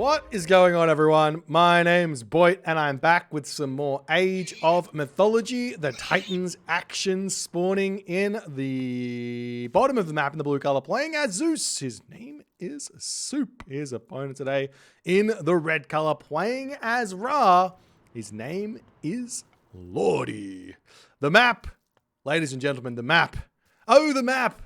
What is going on, everyone? My name's Boit, and I'm back with some more Age of Mythology. The Titans action spawning in the bottom of the map in the blue color, playing as Zeus. His name is Suppe. His opponent today in the red color, playing as Ra. His name is Lordy. The map, ladies and gentlemen, the map. Oh, the map.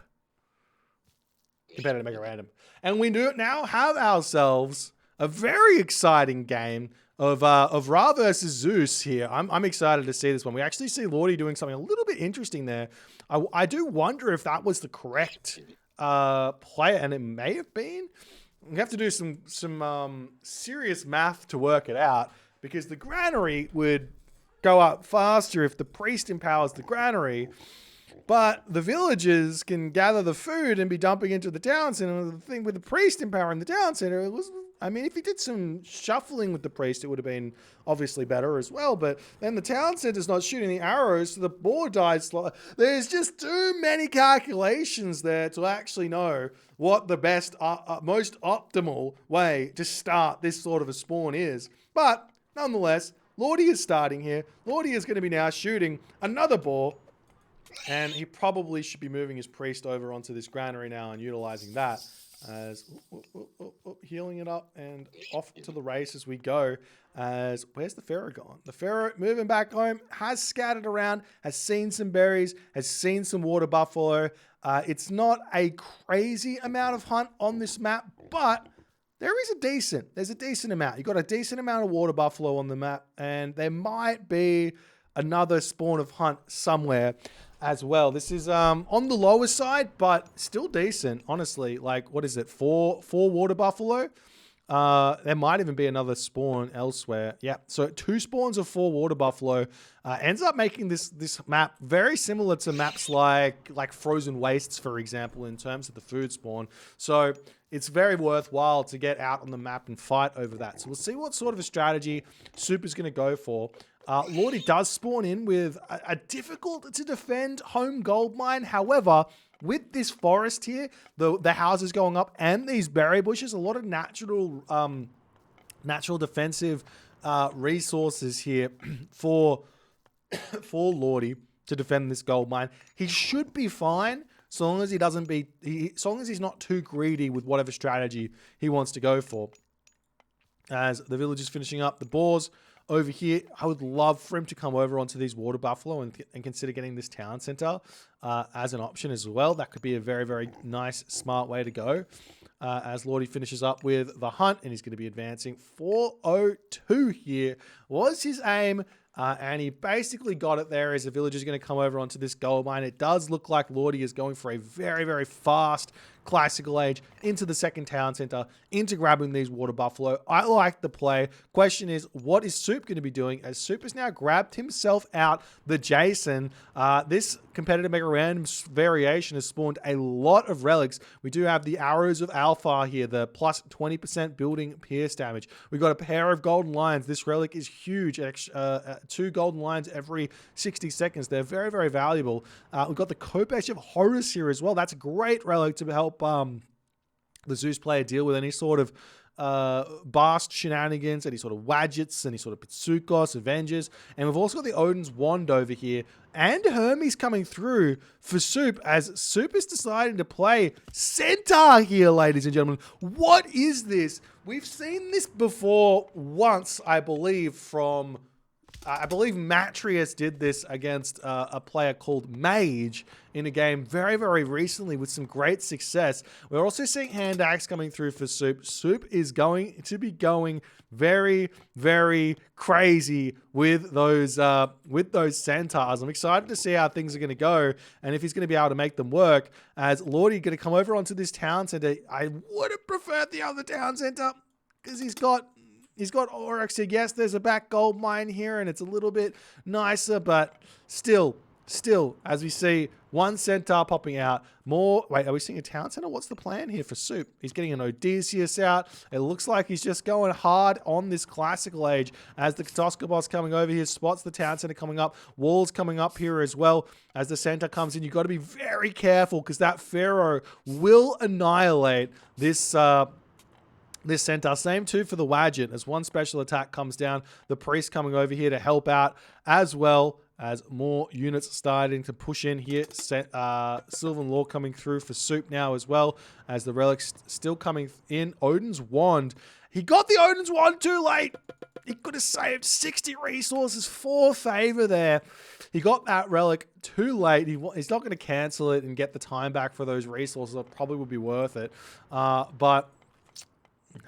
Competitive Mega Random. And we do now have ourselves a very exciting game of Ra versus Zeus here. I'm excited to see this one. We actually see Lordy doing something a little bit interesting there. I do wonder if that was the correct player, and it may have been. We have to do some serious math to work it out, because the granary would go up faster if the priest empowers the granary. But the villagers can gather the food and be dumping into the town center. The thing with the priest empowering the town center, it was, I mean, if he did some shuffling with the priest, it would have been obviously better as well. But then the town center's not shooting the arrows, so the boar dies slow. There's just too many calculations there to actually know what the best, most optimal way to start this sort of a spawn is. But nonetheless, Lordy is starting here. Lordy is going to be now shooting another boar. And he probably should be moving his priest over onto this granary now and utilizing that as healing it up and off to the race as we go. As where's the pharaoh gone? The pharaoh moving back home, has scattered around, has seen some berries, has seen some water buffalo. It's not a crazy amount of hunt on this map, but there's a decent amount. You've got a decent amount of water buffalo on the map, and there might be another spawn of hunt somewhere as well. This is on the lower side, but still decent, honestly. Like, what is it? Four water buffalo. There might even be another spawn elsewhere. Yeah, so 2 spawns of 4 water buffalo ends up making this map very similar to maps like Frozen Wastes, for example, in terms of the food spawn. So it's very worthwhile to get out on the map and fight over that. So we'll see what sort of a strategy Suppe is going to go for. Lordy does spawn in with a difficult to defend home gold mine. However, with this forest here, the houses going up and these berry bushes, a lot of natural defensive resources here for Lordy to defend this gold mine. He should be fine so long as so long as he's not too greedy with whatever strategy he wants to go for. As the village is finishing up, the boars over here, I would love for him to come over onto these water buffalo and consider getting this town center as an option as well. That could be a very, very nice, smart way to go. As Lordy finishes up with the hunt, and he's going to be advancing 402 here was his aim. And he basically got it there as the village is going to come over onto this gold mine. It does look like Lordy is going for a very, very fast classical age into the second town center, into grabbing these water buffalo. I like the play. Question is, what is Suppe going to be doing? As Suppe has now grabbed himself out the Jason. This competitive mega random variation has spawned a lot of relics. We do have the arrows of Alpha here, the plus 20% building pierce damage. We've got a pair of golden lions. This relic is huge. 2 golden lions every 60 seconds. They're very, very valuable. We've got the Kopesh of Horus here as well. That's a great relic to help the Zeus player deal with any sort of Bast shenanigans, any sort of Wadgets, any sort of Pitsukos, Avengers. And we've also got the Odin's Wand over here. And Hermes coming through for Suppe, as Suppe is deciding to play Centaur here, ladies and gentlemen. What is this? We've seen this before once, I believe, from I believe Matrius did this against a player called Mage in a game very, very recently with some great success. We're also seeing Hand Axe coming through for Suppe. Suppe is going to be going very, very crazy with those Centaurs. I'm excited to see how things are going to go and if he's going to be able to make them work. As Lordy going to come over onto this town center. I would have preferred the other town center because he's got Oryx here. Yes, there's a back gold mine here, and it's a little bit nicer, but still, as we see, 1 Centaur popping out. More, wait, are we seeing a town center? What's the plan here for Suppe? He's getting an Odysseus out. It looks like he's just going hard on this classical age as the Katoskopos coming over here, spots the town center coming up, walls coming up here as well. As the center comes in, you've got to be very careful because that Pharaoh will annihilate this this Centaur. Same too for the Wadget. As one special attack comes down, the Priest coming over here to help out, as well as more units starting to push in here. Sylvan Law coming through for Soup now as well, as the relics still coming in. Odin's Wand. He got the Odin's Wand too late. He could have saved 60 resources for favor there. He got that relic too late. He's not going to cancel it and get the time back for those resources. It probably would be worth it. But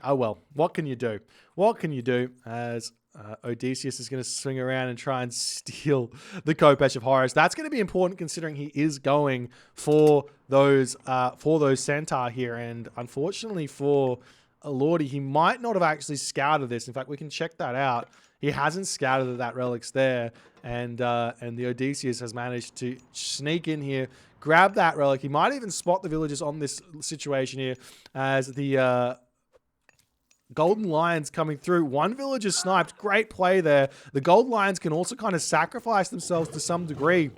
oh well, what can you do? What can you do as Odysseus is going to swing around and try and steal the Khopesh of Horus? That's going to be important considering he is going for those Centaur here. And unfortunately for Lordy, he might not have actually scouted this. In fact, we can check that out. He hasn't scouted that relic's there. And the Odysseus has managed to sneak in here, grab that relic. He might even spot the villagers on this situation here as the Golden Lions coming through. One villager sniped. Great play there. The Gold Lions can also kind of sacrifice themselves to some degree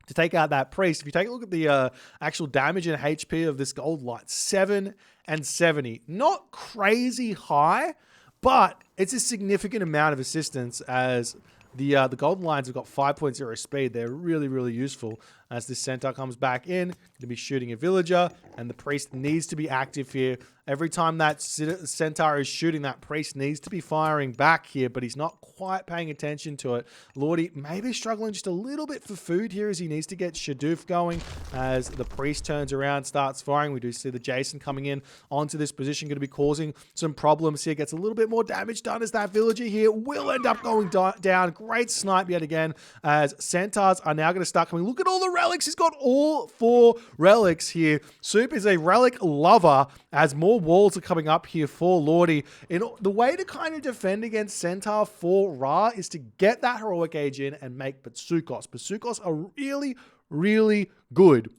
to take out that Priest. If you take a look at the actual damage and HP of this Gold Lion, 7 and 70. Not crazy high, but it's a significant amount of assistance as the Golden Lions have got 5.0 speed. They're really, really useful as this Centaur comes back in. Going to be shooting a villager, and the Priest needs to be active here. Every time that Centaur is shooting, that Priest needs to be firing back here, but he's not quite paying attention to it. Lordy maybe struggling just a little bit for food here as he needs to get Shadoof going as the Priest turns around, starts firing. We do see the Jason coming in onto this position, going to be causing some problems here. Gets a little bit more damage done as that villager here will end up going down. Great snipe yet again as Centaurs are now going to start coming. Look at all the relics. He's got all 4 relics here. Soup is a relic lover as more walls are coming up here for Lordy. The way to kind of defend against Centaur for Ra is to get that heroic age in and make Batsukos. Batsukos are really, really good.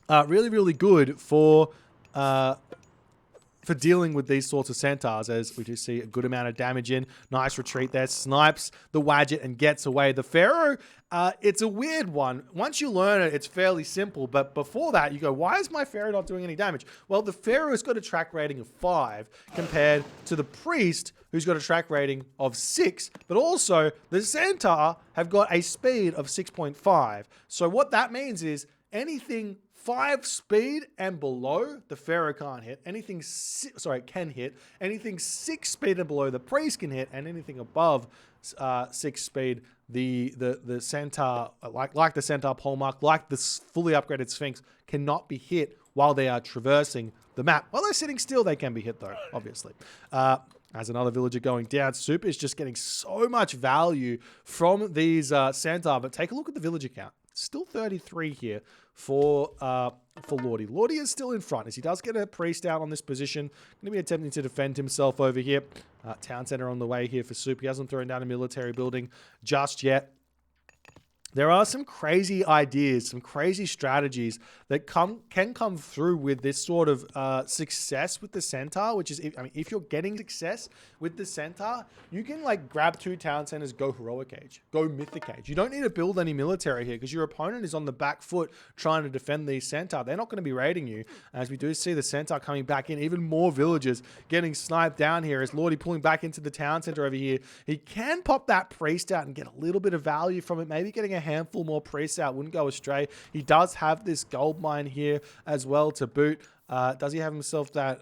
Really, really good for dealing with these sorts of Centaurs, as we do see a good amount of damage in. Nice retreat there. Snipes the Wadget and gets away. The Pharaoh, it's a weird one. Once you learn it, it's fairly simple. But before that, you go, why is my Pharaoh not doing any damage? Well, the Pharaoh has got a track rating of 5 compared to the Priest, who's got a track rating of 6. But also, the Centaur have got a speed of 6.5. So what that means is anything 5 speed and below, the Pharaoh can't hit. Anything, can hit. Anything 6 speed and below, the Priest can hit. And anything above 6 speed, the Centaur, like the Centaur Polemark, like the fully upgraded Sphinx, cannot be hit while they are traversing the map. While they're sitting still, they can be hit though, obviously. As another villager going down, Soup is just getting so much value from these Centaur. But take a look at the villager count. Still 33 here for Lordy. Lordy is still in front as he does get a Priest out on this position. Going to be attempting to defend himself over here. Town Center on the way here for Soup. He hasn't thrown down a military building just yet. There are some crazy ideas, some crazy strategies that can come through with this sort of success with the Centaur, which is, if you're getting success with the Centaur, you can like grab 2 town centers, go heroic age, go mythic age. You don't need to build any military here because your opponent is on the back foot trying to defend these Centaur. They're not going to be raiding you. As we do see the Centaur coming back in, even more villagers getting sniped down here as Lordy pulling back into the town center over here. He can pop that Priest out and get a little bit of value from it, maybe getting a handful more Priests out wouldn't go astray. He does have this gold mine here as well to boot. Does he have himself that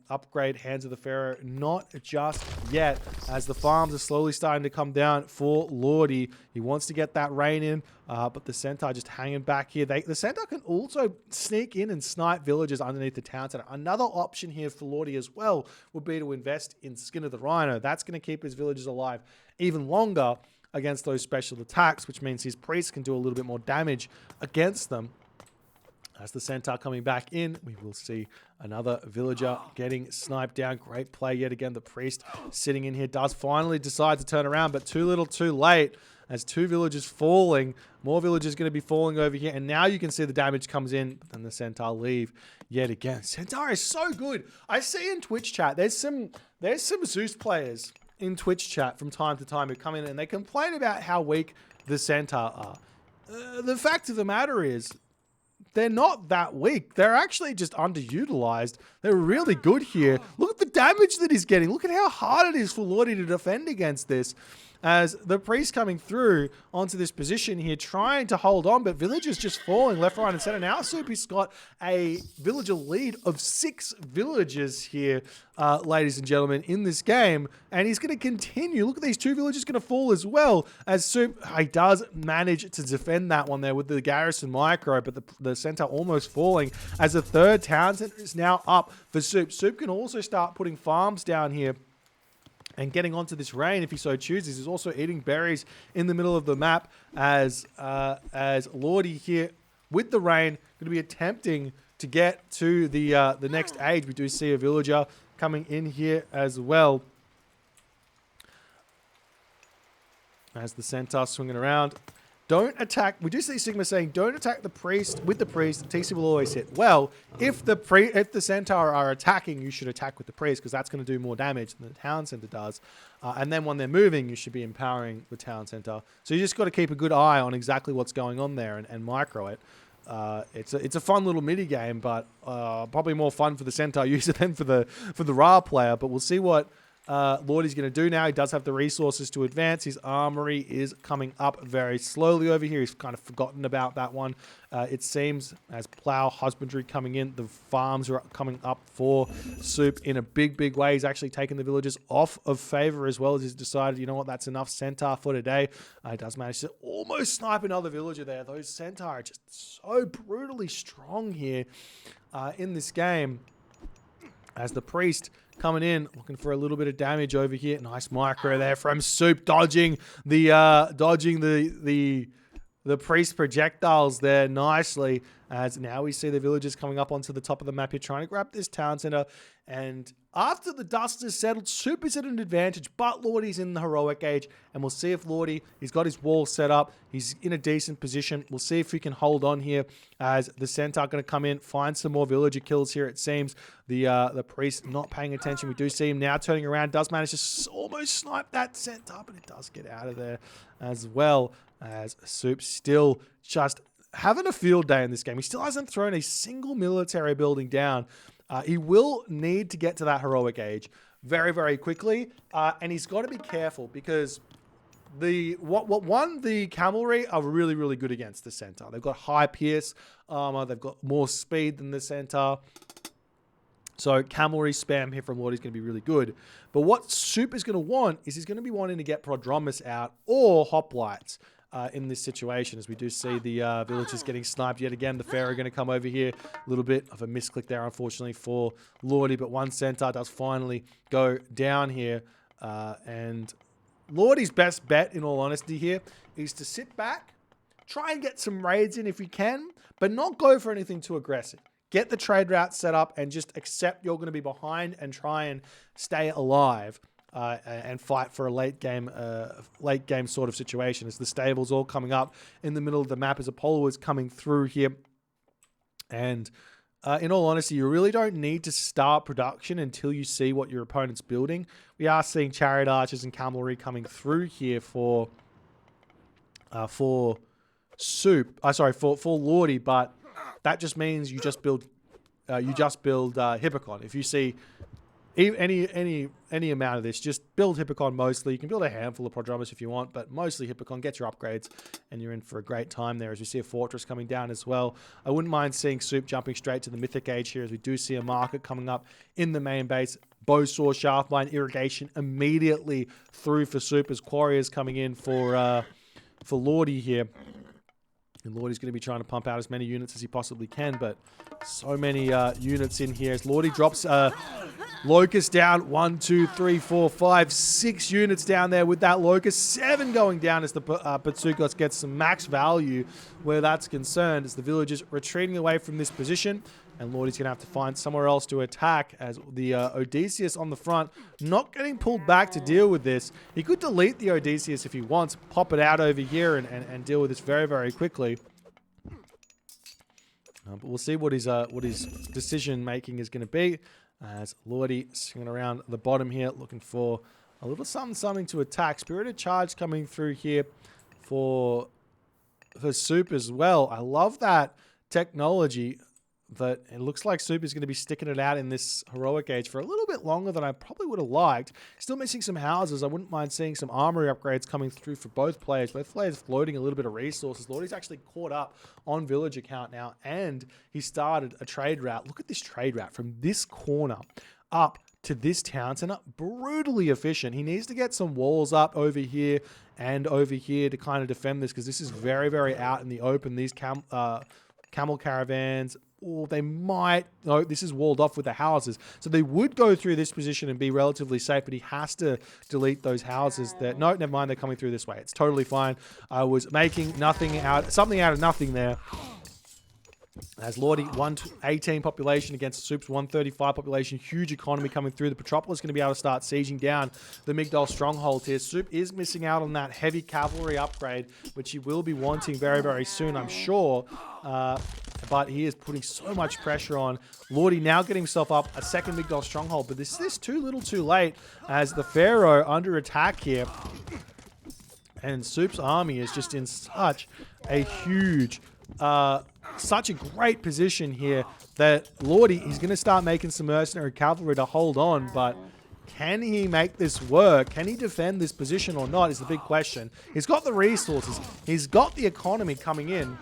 upgrade Hands of the Pharaoh? Not just yet, as the farms are slowly starting to come down for Lordy. He wants to get that rain in, but the Centaur just hanging back here. The Centaur can also sneak in and snipe villagers underneath the town center. Another option here for Lordy as well would be to invest in Skin of the Rhino. That's going to keep his villagers alive even longer against those special attacks, which means his Priests can do a little bit more damage against them. As the Centaur coming back in, we will see another villager getting sniped down. Great play yet again. The Priest sitting in here does finally decide to turn around, but too little too late as 2 villagers falling. More villagers going to be falling over here, and now you can see the damage comes in, and the Centaur leave yet again. Centaur is so good. I see in Twitch chat, there's some Zeus players in Twitch chat from time to time who come in and they complain about how weak the Centaur are. The fact of the matter is, they're not that weak. They're actually just underutilized. They're really good here. Look at the damage that he's getting. Look at how hard it is for Lordy to defend against this. As the priest coming through onto this position here, trying to hold on, but villagers just falling left, right, and center. Now Suppe's got a villager lead of 6 villagers here, ladies and gentlemen, in this game. And he's going to continue. Look at these 2 villagers going to fall as well. As Suppe, he does manage to defend that one there with the garrison micro, but the Centaur almost falling. As a 3rd town center is now up for Suppe. Suppe can also start putting farms down here and getting onto this rain if he so chooses. He's also eating berries in the middle of the map as Lordy here with the rain going to be attempting to get to the next age. We do see a villager coming in here as well as the Centaur swinging around. Don't attack. We do see Sigma saying, don't attack the priest with the priest. TC will always hit. Well, if the Centaur are attacking, you should attack with the priest because that's going to do more damage than the town center does. And then when they're moving, you should be empowering the town center. So you just got to keep a good eye on exactly what's going on there and micro it. It's a fun little mini game, but probably more fun for the Centaur user than for the Ra player. But we'll see what Lordy's going to do now. He does have the resources to advance. His armory is coming up very slowly over here. He's kind of forgotten about that one. It seems as plow husbandry coming in, the farms are coming up for Suppe in a big way. He's actually taken the villagers off of favor as well as he's decided, you know what, that's enough Centaur for today. He does manage to almost snipe another villager there. Those Centaur are just so brutally strong here in this game. As the priest coming in, looking for a little bit of damage over here. Nice micro there from Suppe, dodging the priest projectiles there nicely. As now we see the villagers coming up onto the top of the map here, trying to grab this town center. And after the dust is settled, Suppe is at an advantage, but Lordy's in the heroic age. And we'll see if Lordy, he's got his wall set up. He's in a decent position. We'll see if we can hold on here as the Centaur going to come in, find some more villager kills here, it seems. The priest not paying attention. We do see him now turning around. Does manage to almost snipe that Centaur, but it does get out of there as well. As Suppe still just having a field day in this game. He still hasn't thrown a single military building down. He will need to get to that heroic age very quickly. And he's got to be careful because the cavalry are really good against the Centaur. They've got high pierce armor. They've got more speed than the Centaur. So cavalry spam here from Lordy is going to be really good. But what Suppe is going to want is he's going to be wanting to get Prodromus out or hoplites. In this situation, as we do see the villagers getting sniped yet again. The Pharaoh going to come over here. A little bit of a misclick there, unfortunately, for Lordy, but one Centaur does finally go down here. And Lordy's best bet, in all honesty here, is to sit back, try and get some raids in if you can, but not go for anything too aggressive. Get the trade route set up and just accept you're going to be behind and try and stay alive. And fight for a late game sort of situation as the stables all coming up in the middle of the map as Apollo is coming through here. And in all honesty, you really don't need to start production until you see what your opponent's building. We are seeing chariot archers and cavalry coming through here for Lordy, but that just means you just build Hippocon. If you see any amount of this, just build Hippocon mostly. You can build a handful of Prodromus if you want, but mostly Hippocon. Get your upgrades, and you're in for a great time there. As we see a fortress coming down as well. I wouldn't mind seeing Suppe jumping straight to the Mythic Age here, as we do see a market coming up in the main base. Bow, sword, shaft line, irrigation immediately through for Suppe as Quarriers coming in for Lordy here. And Lordy's going to be trying to pump out as many units as he possibly can, but so many units in here as Lordy drops Locust down. 1, 2, 3, 4, 5, 6 units down there with that Locust. 7 going down as the Patsukos gets some max value where that's concerned, as the villagers retreating away from this position. And Lordy's going to have to find somewhere else to attack, as the Odysseus on the front not getting pulled back to deal with this. He could delete the Odysseus if he wants, pop it out over here and deal with this very quickly. But we'll see what his decision making is going to be, as Lordy swinging around the bottom here, looking for a little something to attack. Spirited Charge coming through here for Suppe as well. I love that technology that it looks like Suppe is going to be sticking it out in this heroic age for a little bit longer than I probably would have liked. Still missing some houses. I wouldn't mind seeing some armory upgrades coming through for both players. Both players floating a little bit of resources. Lordy's actually caught up on village account now, and he started a trade route. Look at this trade route from this corner up to this town center. Brutally efficient. He needs to get some walls up over here and over here to kind of defend this, because this is very, very out in the open. These camel caravans, or they might, no, this is walled off with the houses. So they would go through this position and be relatively safe, but he has to delete those houses that, no, never mind, they're coming through this way. It's totally fine. I was making something out of nothing there. As Lordy, 118 population against Suppe's 135 population. Huge economy coming through. The Petropolis is going to be able to start sieging down the Migdol stronghold here. Suppe is missing out on that heavy cavalry upgrade, which he will be wanting very, very soon, I'm sure. But he is putting so much pressure on. Lordy now getting himself up a second Migdol stronghold. But this is too little too late, as the Pharaoh under attack here. And Suppe's army is just in such a huge... such a great position here that Lordy, he's going to start making some mercenary cavalry to hold on, but can he make this work? Can he defend this position or not is the big question. He's got the resources. He's got the economy coming in.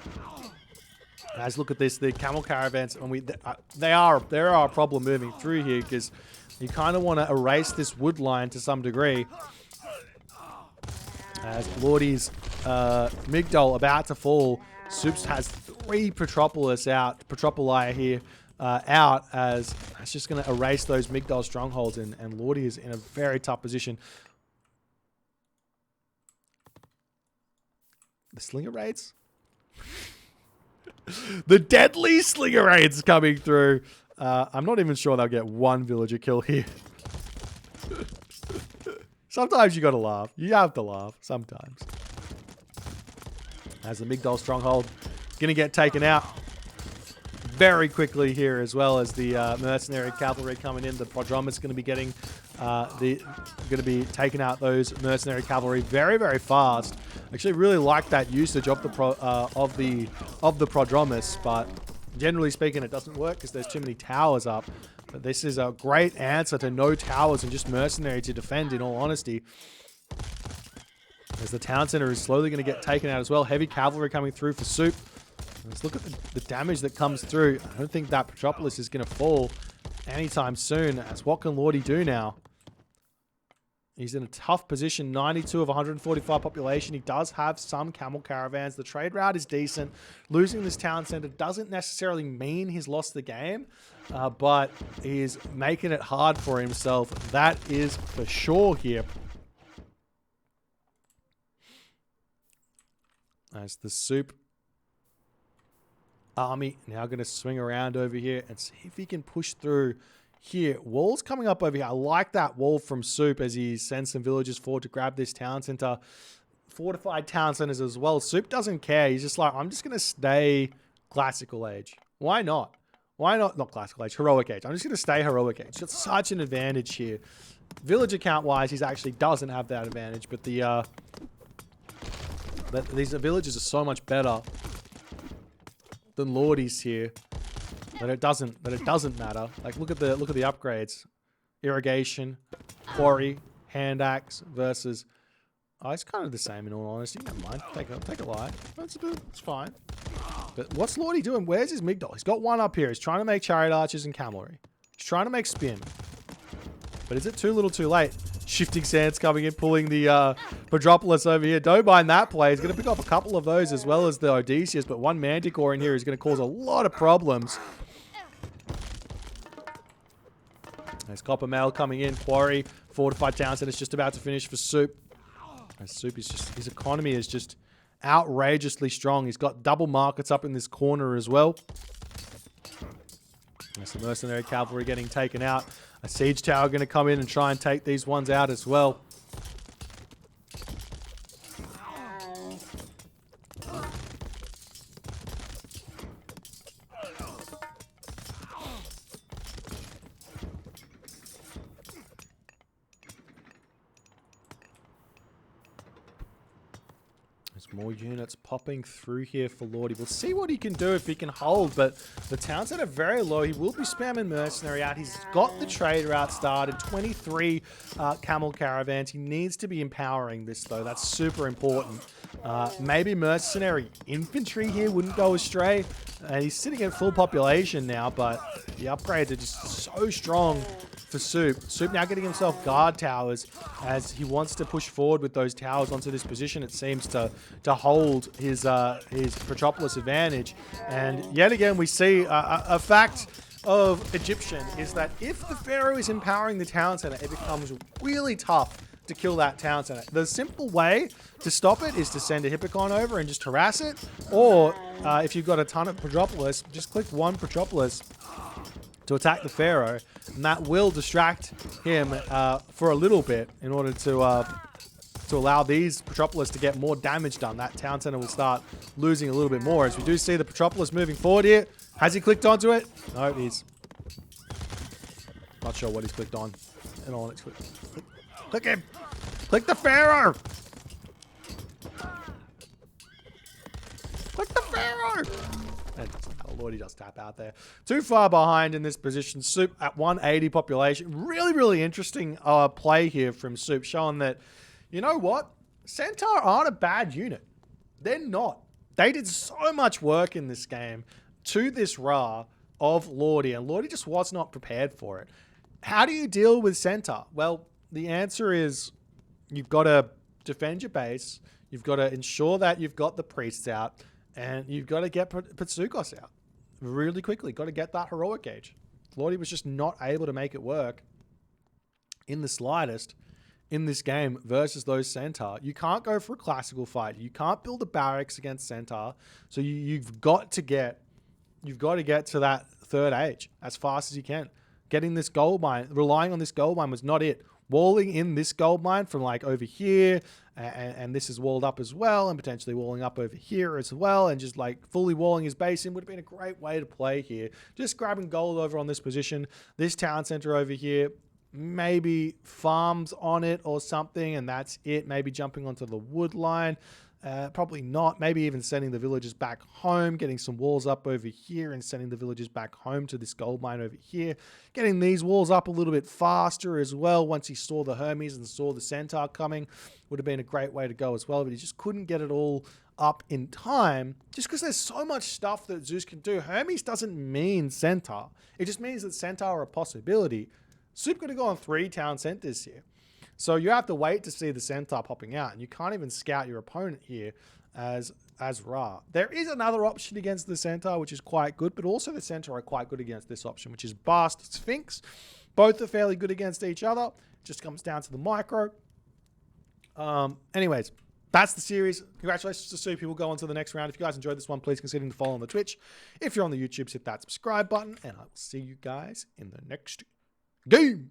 Guys, look at this. The camel caravans, and they are a problem moving through here, because you kind of want to erase this wood line to some degree. As Lordy's Migdol about to fall, Suppe has 3 Petropoli here out, as it's just going to erase those Migdol strongholds, and Lordy is in a very tough position. The slinger raids? The deadly slinger raids coming through. I'm not even sure they'll get one villager kill here. Sometimes you got to laugh. You have to laugh sometimes. As the Migdol stronghold going to get taken out very quickly here, as well as the mercenary cavalry coming in. The Prodromus is going to be getting taking out those mercenary cavalry very, very fast. Actually, really like that usage of the Prodromus, but generally speaking, it doesn't work because there's too many towers up. But this is a great answer to no towers and just mercenary to defend, in all honesty. As the town center is slowly going to get taken out as well. Heavy cavalry coming through for Suppe. Let's look at the damage that comes through. I don't think that Petropolis is going to fall anytime soon. As what can Lordy do now? He's in a tough position. 92 of 145 population. He does have some camel caravans. The trade route is decent. Losing this town center doesn't necessarily mean he's lost the game, but he's making it hard for himself. That is for sure here. As the Suppe army now going to swing around over here and see if he can push through here. Walls coming up over here. I like that wall from Suppe as he sends some villagers forward to grab this town center. Fortified town centers as well. Suppe doesn't care. He's just like, I'm just going to stay classical age. Why not? Why not? Not classical age, heroic age. I'm just going to stay heroic age. He's got such an advantage here. Village account wise, he actually doesn't have that advantage, but these villages are so much better than Lordy's here that it doesn't matter. Like, look at the upgrades. Irrigation, quarry, hand axe versus... Oh, it's kind of the same in all honesty. Never mind. Take a lie. It's fine. But what's Lordy doing? Where's his Migdol? He's got one up here. He's trying to make chariot archers and cavalry. He's trying to make spin. But is it too little too late? Shifting sands coming in, pulling the Pedropolis over here. Don't mind that play. He's going to pick up a couple of those as well as the Odysseus, but one Manticore in here is going to cause a lot of problems. There's Copper Mail coming in. Quarry, fortified town center is just about to finish for Suppe. Suppe is just, his economy is just outrageously strong. He's got double markets up in this corner as well. There's some mercenary cavalry getting taken out. A siege tower going to come in and try and take these ones out as well. More units popping through here for Lordy. We'll see what he can do if he can hold, but the towns are very low. He will be spamming Mercenary out. He's got the Trader out started. 23 Camel Caravans. He needs to be empowering this, though. That's super important. Maybe Mercenary Infantry here wouldn't go astray. He's sitting at full population now, but the upgrades are just so strong for Suppe. Suppe now getting himself guard towers as he wants to push forward with those towers onto this position. It seems to hold his Metropolis advantage. And yet again, we see a fact of Egyptian is that if the Pharaoh is empowering the town center, it becomes really tough to kill that town center. The simple way to stop it is to send a Hippocon over and just harass it. Or if you've got a ton of Metropolis, just click one Metropolis to attack the Pharaoh, and that will distract him for a little bit in order to allow these Metropolis to get more damage done. That town center will start losing a little bit more. As we do see the Metropolis moving forward here. Has he clicked onto it? No, he's not sure what he's clicked on. And on it's click him. Click the Pharaoh. Click the Pharaoh. And Lordy does tap out there. Too far behind in this position. Suppe at 180 population. Really, really interesting play here from Suppe, showing that, you know what? Centaur aren't a bad unit. They're not. They did so much work in this game to this Ra of Lordy, and Lordy just was not prepared for it. How do you deal with Centaur? Well, the answer is you've got to defend your base. You've got to ensure that you've got the priests out, and you've got to get Patsukos out really quickly. Got to get that heroic gauge. Lordy was just not able to make it work in the slightest in this game versus those Centaur. You can't go for a classical fight. You can't build a barracks against Centaur. So you've got to get to that third age as fast as you can. Getting this gold mine, relying on this gold mine was not it. Walling in this gold mine from like over here, and this is walled up as well, and potentially walling up over here as well, and just like fully walling his base in would have been a great way to play here. Just grabbing gold over on this position. This town center over here, maybe farms on it or something, and that's it. Maybe jumping onto the wood line. Probably not. Maybe even sending the villagers back home, getting some walls up over here and sending the villagers back home to this gold mine over here. Getting these walls up a little bit faster as well. Once he saw the Hermes and saw the Centaur coming, would have been a great way to go as well. But he just couldn't get it all up in time just because there's so much stuff that Zeus can do. Hermes doesn't mean Centaur. It just means that Centaur are a possibility. Suppe could have gone 3 town centers here. So you have to wait to see the Centaur popping out, and you can't even scout your opponent here as Ra. There is another option against the Centaur, which is quite good, but also the Centaur are quite good against this option, which is Bast Sphinx. Both are fairly good against each other. It just comes down to the micro. Anyways, that's the series. Congratulations to Suppe. We'll go on to the next round. If you guys enjoyed this one, please consider to follow on the Twitch. If you're on the YouTube, hit that subscribe button, and I will see you guys in the next game.